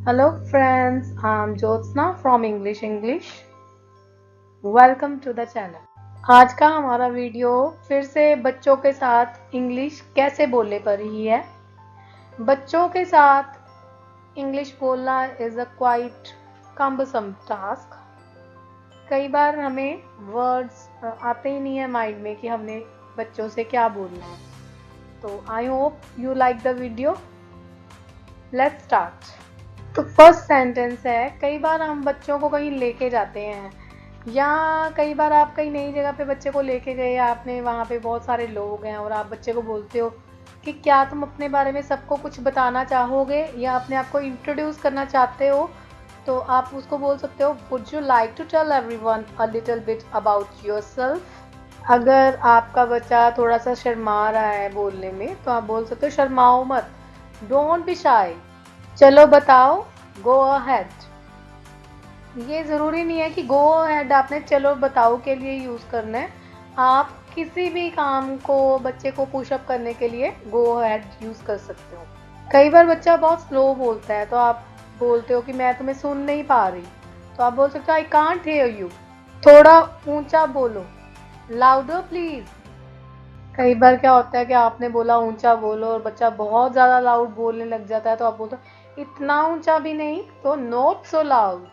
Hello friends, I'm Jyotsna from English. Welcome to the channel। आज का हमारा video फिर से बच्चों के साथ इंग्लिश कैसे बोलने पर ही है। बच्चों के साथ इंग्लिश बोलना is a quite cumbersome task. कई बार हमें वर्ड्स आते ही नहीं है माइंड में कि हमने बच्चों से क्या बोलना है। तो आई hope you like the video. Let's start. तो फर्स्ट सेंटेंस है, कई बार हम बच्चों को कहीं लेके जाते हैं या कई बार आप कहीं नई जगह पे बच्चे को लेके गए, आपने वहाँ पे बहुत सारे लोग हैं और आप बच्चे को बोलते हो कि क्या तुम अपने बारे में सबको कुछ बताना चाहोगे या अपने आप को इंट्रोड्यूस करना चाहते हो। तो आप उसको बोल सकते हो, would you like to tell everyone a little bit about yourself. अगर आपका बच्चा थोड़ा सा शर्मा रहा है बोलने में तो आप बोल सकते हो, शर्माओ मत, डोंट बी शाई, चलो बताओ, गो अहेड। ये ज़रूरी नहीं है कि गो अहेड आपने चलो बताओ के लिए यूज़ करना है। आप किसी भी काम को बच्चे को पुशअप करने के लिए गो अहेड यूज़ कर सकते हो। कई बार बच्चा बहुत स्लो बोलता है तो आप बोलते हो कि मैं तुम्हें सुन नहीं पा रही, तो आप बोल सकते हो, आई कांट हियर यू। थोड़ा ऊंचा बोलो, लाउडर प्लीज। कई बार क्या होता है कि आपने बोला ऊंचा बोलो और बच्चा बहुत ज़्यादा लाउड बोलने लग जाता है, तो आप बोलते हो इतना ऊंचा भी नहीं, तो नॉट सो लाउड।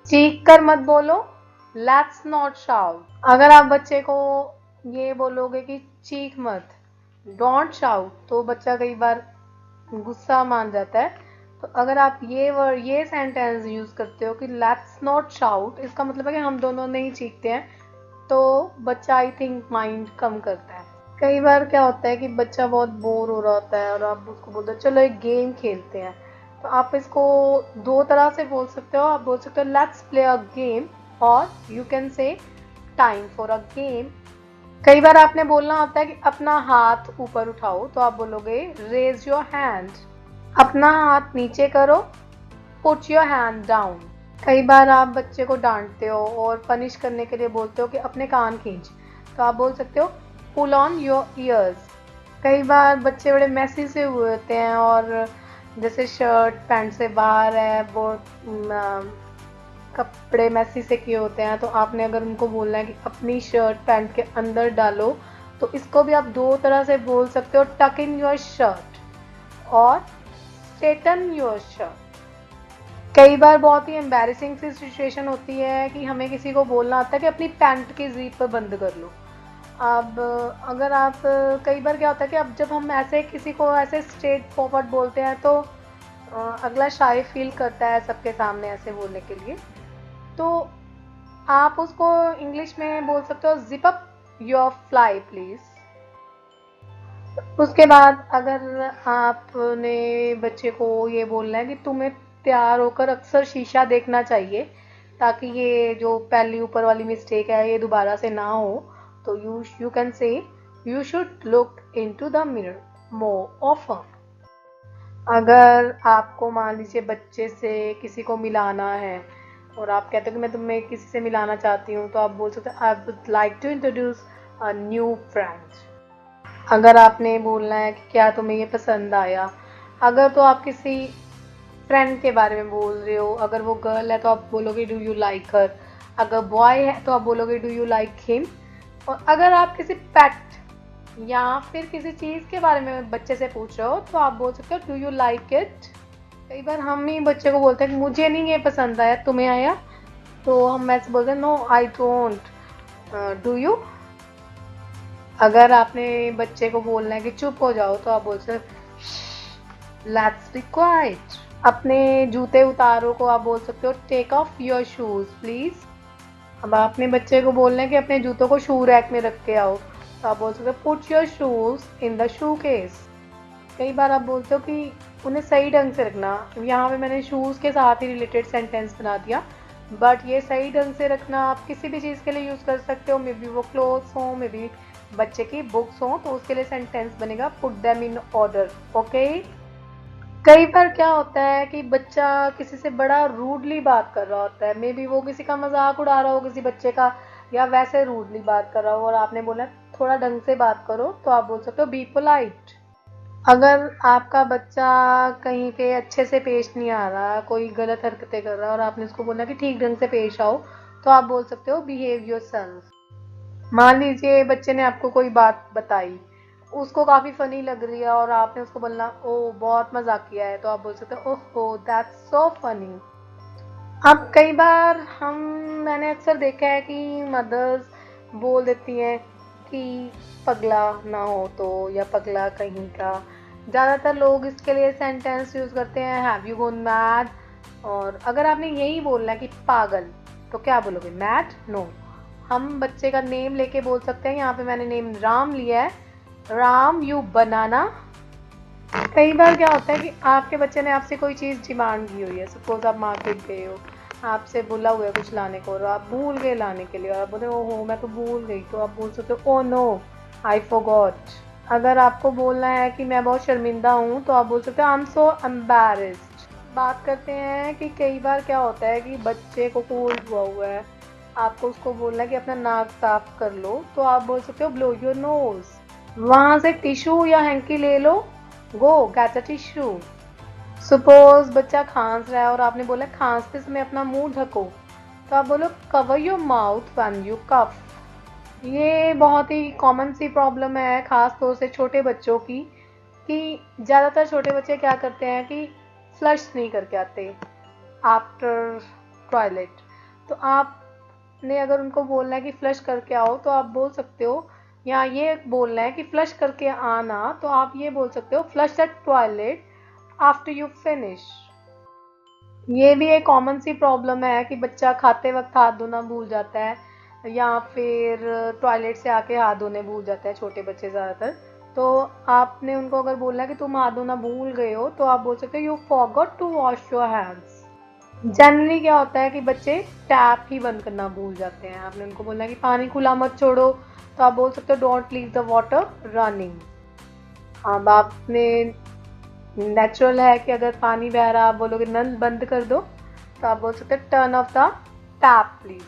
चीख कर मत बोलो, लेट्स नॉट शाउट। अगर आप बच्चे को ये बोलोगे कि चीख मत, डोंट शाउट, तो बच्चा कई बार गुस्सा मान जाता है। तो अगर आप ये सेंटेंस यूज करते हो कि लेट्स नॉट शाउट, इसका मतलब है कि हम दोनों नहीं चीखते हैं, तो बच्चा आई थिंक माइंड कम करता है। कई बार क्या होता है कि बच्चा बहुत बोर हो रहा होता है और आप उसको बोलते हो चलो एक गेम खेलते हैं। तो आप इसको दो तरह से बोल सकते हो। आप बोल सकते हो लेट्स प्ले अ गेम, और you can say time for a game. कई बार आपने बोलना होता है कि अपना हाथ ऊपर उठाओ, तो आप बोलोगे रेज योर हैंड। अपना हाथ नीचे करो, पुट योर हैंड डाउन। कई बार आप बच्चे को डांटते हो और पनिश करने के लिए बोलते हो कि अपने कान खींच, तो आप बोल सकते हो पुल ऑन योर ईयर्स। कई बार बच्चे बड़े मैसी से हुए होते हैं और जैसे शर्ट पैंट से बाहर है, बहुत कपड़े मैसी से किए होते हैं, तो आपने अगर उनको बोलना है कि अपनी शर्ट पैंट के अंदर डालो, तो इसको भी आप दो तरह से बोल सकते हो, टक इन योर शर्ट और स्ट्रेटन योर शर्ट। कई बार बहुत ही एम्बैरेसिंग सी सिचुएशन होती है कि हमें किसी को बोलना होता है कि अपनी पैंट की जीप पर बंद कर लो। अब अगर आप कई बार क्या होता है कि अब जब हम ऐसे किसी को ऐसे स्ट्रेट फॉरवर्ड बोलते हैं तो अगला शाय फील करता है सबके सामने ऐसे बोलने के लिए। तो आप उसको इंग्लिश में बोल सकते हो, zip up your fly please. उसके बाद अगर आपने बच्चे को ये बोलना है कि तुम्हें तैयार होकर अक्सर शीशा देखना चाहिए ताकि ये जो पहली ऊपर वाली मिस्टेक है ये दोबारा से ना हो, तो you can say you should look into the mirror more often. अगर आपको मान लीजिए बच्चे से किसी को मिलाना है और आप कहते हो कि मैं तुम्हें किसी से मिलाना चाहती हूँ, तो आप बोल सकते हो, I would like to introduce a new friend. अगर आपने बोलना है कि क्या तुम्हें ये पसंद आया, अगर तो आप किसी फ्रेंड के बारे में बोल रहे हो, अगर वो गर्ल है तो आप बोलोगे डू यू लाइक हर, अगर बॉय है तो आप बोलोगे डू यू लाइक हिम। और अगर आप किसी पेट या फिर किसी चीज़ के बारे में बच्चे से पूछ रहे हो तो आप बोल सकते हो डू यू लाइक इट। कई बार हम ही बच्चे को बोलते हैं कि मुझे नहीं ये पसंद आया, तुम्हें आया, तो हम ऐसे बोलते हैं no I don't, do you. अगर आपने बच्चे को बोलना है कि चुप हो जाओ, तो आप बोल सकते लेट्स बी क्वाइट। अपने जूते उतारो को आप बोल सकते हो take off your shoes please. अब आपने बच्चे को बोलना है कि अपने जूतों को शू रैक में रख के आओ, तो आप बोल सकते हो put your shoes in the shoe case. कई बार आप बोलते हो कि उन्हें सही ढंग से रखना, यहाँ पे मैंने शूज़ के साथ ही रिलेटेड सेंटेंस बना दिया, बट ये सही ढंग से रखना आप किसी भी चीज़ के लिए यूज़ कर सकते हो। मे बी वो क्लोथ्स हो, मे बी बच्चे की बुक्स हो, तो उसके लिए सेंटेंस बनेगा put them in order. Okay. कई बार क्या होता है कि बच्चा किसी से बड़ा रूडली बात कर रहा होता है, मे बी वो किसी का मजाक उड़ा रहा हो किसी बच्चे का, या वैसे रूडली बात कर रहा हो और आपने बोला थोड़ा ढंग से बात करो, तो आप बोल सकते हो बी पोलाइट। अगर आपका बच्चा कहीं पे अच्छे से पेश नहीं आ रहा, कोई गलत हरकतें कर रहा है और आपने उसको बोला कि ठीक ढंग से पेश आओ, तो आप बोल सकते हो बिहेव योरसेल्फ। मान लीजिए बच्चे ने आपको कोई बात बताई, उसको काफी फनी लग रही है और आपने उसको बोलना ओ बहुत मजाक किया है, तो आप बोल सकते हो ओहो दैट्स सो फनी। अब कई बार मैंने अक्सर देखा है कि मदर्स बोल देती हैं कि पगला ना हो तो, या पगला कहीं का। ज़्यादातर लोग इसके लिए सेंटेंस यूज़ करते हैं हैव यू गॉन मैड। और अगर आपने यही बोलना है कि पागल, तो क्या बोलोगे? मैड? नो। हम बच्चे का नेम लेके बोल सकते हैं। यहाँ पे मैंने नेम राम लिया है, राम यू बनाना। कई बार क्या होता है कि आपके बच्चे ने आपसे कोई चीज़ डिमांड की हुई है, सपोज आप मार्केट गए हो, आपसे बोला हुआ है कुछ लाने को और आप भूल गए लाने के लिए, और आप बोले ओहो मैं तो भूल गई, तो आप बोल सकते हो ओ नो आई फॉरगॉट। अगर आपको बोलना है कि मैं बहुत शर्मिंदा हूँ, तो आप बोल सकते हो आई एम सो एम्बैरेस्ड। बात करते हैं कि कई बार क्या होता है कि बच्चे को कोल्ड हुआ है, आपको उसको बोलना है कि अपना नाक साफ कर लो, तो आप बोल सकते हो ब्लो योर नोज। वहां से टिश्यू या हैंकी ले लो, go get a tissue. Suppose बच्चा खांस रहा है और आपने बोला खांसते समय अपना मुंह ढको, तो आप बोलो cover your mouth when you cough. ये बहुत ही कॉमन सी प्रॉब्लम है, खास तौर से छोटे बच्चों की, कि ज़्यादातर छोटे बच्चे क्या करते हैं कि फ्लश नहीं करके आते आफ्टर टॉयलेट। तो आपने अगर उनको बोलना है कि फ्लश करके आओ, तो आप बोल सकते हो, या ये बोलना है कि फ्लश करके आना, तो आप ये बोल सकते हो flush the toilet after you finish. ये भी एक कॉमन सी प्रॉब्लम है कि बच्चा खाते वक्त हाथ धोना भूल जाता है, या फिर टॉयलेट से आके हाथ धोने भूल जाता है, छोटे बच्चे ज़्यादातर। तो आपने उनको अगर बोलना है कि तुम हाथ धोना भूल गए हो, तो आप बोल सकते हो you forgot to wash your hands. Generally क्या होता है कि बच्चे टैप ही बंद करना भूल जाते हैं। आपने उनको बोलना है कि पानी खुला मत छोड़ो, तो आप बोल सकते हो don't leave the water running. अब आपने नेचुरल है कि अगर पानी बह रहा आप बोलोगे नल बंद कर दो, तो आप बोल सकते हैं turn off the tap please.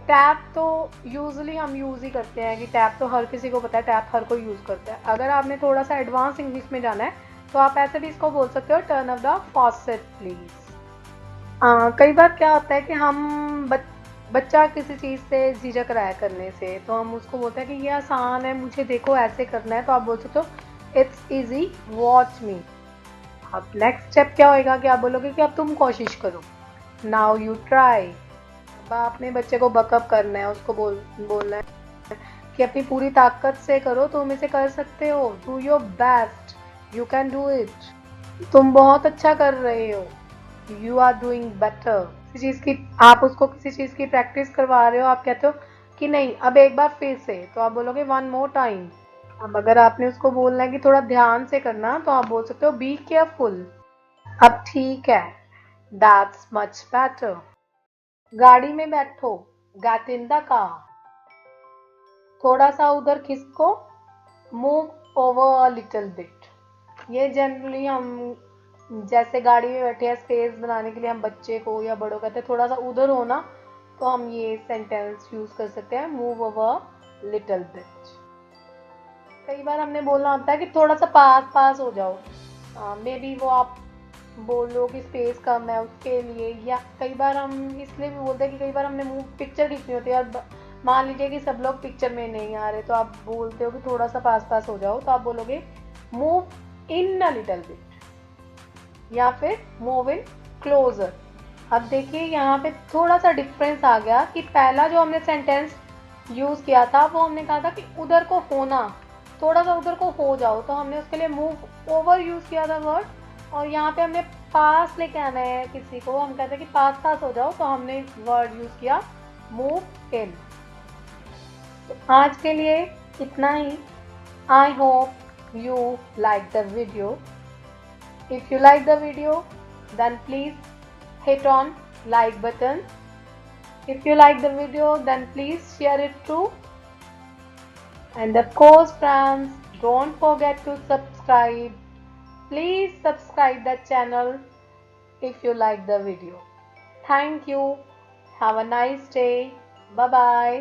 Tap तो यूजली हम यूज ही करते हैं, कि टैप तो हर किसी को पता है, टैप हर कोई यूज करता है। अगर आपने थोड़ा सा एडवांस इंग्लिश में जाना है, तो आप ऐसे भी इसको बोल सकते हो turn off the faucet please. कई बार क्या होता है कि बच्चा किसी चीज़ से झिझक रहा है करने से, तो हम उसको बोलते हैं कि ये आसान है, मुझे देखो ऐसे करना है, तो आप बोल सकते हो इट्स इजी वॉच मी। अब नेक्स्ट स्टेप क्या होएगा कि आप बोलोगे कि अब तुम कोशिश करो, नाउ यू ट्राई। अब आपने बच्चे को बकअप करना है, उसको बोलना है कि अपनी पूरी ताकत से करो, तुम इसे कर सकते हो, do your best, you can do it, तुम बहुत अच्छा कर रहे हो, यू आर डूइंग बेटर। किसी चीज़ की आप उसको किसी चीज़ की प्रैक्टिस करवा रहे हो, आप कहते हो कि नहीं अब एक बार फिर से, तो आप बोलोगे वन मोर टाइम। अब अगर आपने उसको बोलना है कि थोड़ा ध्यान से करना, तो आप बोल सकते हो बी केयरफुल। अब ठीक है, दैट्स मच बेटर। गाड़ी में बैठो, गेट इन द कार। थोड़ा सा उधर खिसको, move over a little bit. ये जनरली हम जैसे गाड़ी में बैठे हैं स्पेस बनाने के लिए हम बच्चे को या बड़ों कहते हैं थोड़ा सा उधर होना, तो हम ये सेंटेंस यूज कर सकते हैं मूव ओवर लिटिल बिट। कई बार हमने बोलना होता है कि थोड़ा सा पास पास हो जाओ, मे बी वो आप बोलो कि स्पेस कम है उसके लिए, या कई बार हम इसलिए भी बोलते हैं कि कई बार हमने मूव पिक्चर खींचनी होती है और मान लीजिए कि सब लोग पिक्चर में नहीं आ रहे, तो आप बोलते हो कि थोड़ा सा पास पास हो जाओ, तो आप बोलोगे move in a little bit, या फिर मूव इन क्लोजर। अब देखिए यहाँ पे थोड़ा सा डिफरेंस आ गया कि पहला जो हमने सेंटेंस यूज किया था वो हमने कहा था कि उधर को होना, थोड़ा सा उधर को हो जाओ, तो हमने उसके लिए मूव ओवर यूज किया था वर्ड। और यहाँ पे हमने पास लेके आना है किसी को, हम कहते हैं कि पास पास हो जाओ, तो हमने वर्ड यूज किया मूव इन। तो आज के लिए इतना ही। I hope you like the video. If you like the video, then please hit on like button. If you like the video, then please share it too. And of course friends, don't forget to subscribe. Please subscribe the channel if you like the video. Thank you. Have a nice day. Bye bye.